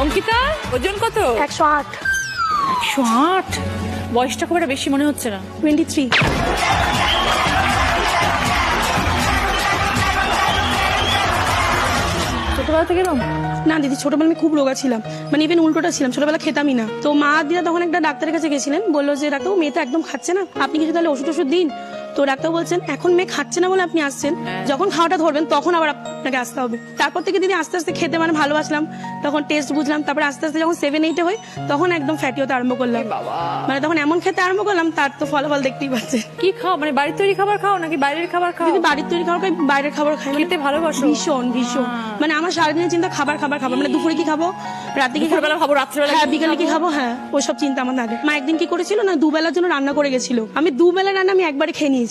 অঙ্কিতা ওজন কত? 108। 108? বয়সটা খুব একটা বেশি মনে হচ্ছে না। 23। ছোটবেলা থেকে এরকম? না দিদি, ছোটবেলা আমি খুব রোগা ছিলাম, মানে ইভেন উল্টোটা ছিলাম, ছোটবেলা খেতামই না। তো মা দিদা তখন একটা ডাক্তারের কাছে গেছিলেন, বললো যে ডাক্তারবাবু মেয়ে তো একদম খাচ্ছে না, আপনি কিছু তাহলে ওষুধ দিন। তো ডাক্তার বলছেন এখন মেয়ে খাচ্ছে না বলে আপনি আসছেন, যখন খাওয়াটা ধরবেন তখন আবার আপনাকে আসতে হবে। তারপর থেকে দিদি আস্তে আস্তে খেতে মানে ভালোবাসলাম, তখন টেস্ট বুঝলাম, তারপর আস্তে আস্তে যখন 7-8 হই তখন একদম ফ্যাটি হতে আরম্ভ করলাম। মানে তখন এমন খেতে আরম্ভ করলাম, তার তো ফলাফল দেখতেই পাচ্ছেন। কি খাও, মানে বাড়ির তৈরি খাবার খাও নাকি বাইরের খাবার খাও? দিদি বাড়ির তৈরি খাবার খাই, বাইরের খাবার খাই। খেতে ভালোবাসো? ভীষণ ভীষণ, মানে আমার সারাদিনের চিন্তা খাবার খাবার খাবার, মানে দুপুরে কি খাবো, রাতে কি দুপুরবেলা খাবো, রাত্রেবেলা হ্যাঁ, কি বিকালে কি খাবো, হ্যাঁ ওইসব চিন্তা আমার আগে। মা একদিন কি করেছিল না, দুবেলার জন্য রান্না করে গেছিল, আমি দুবেলা রান্না আমি একবারে খেয়ে নিয়েছি।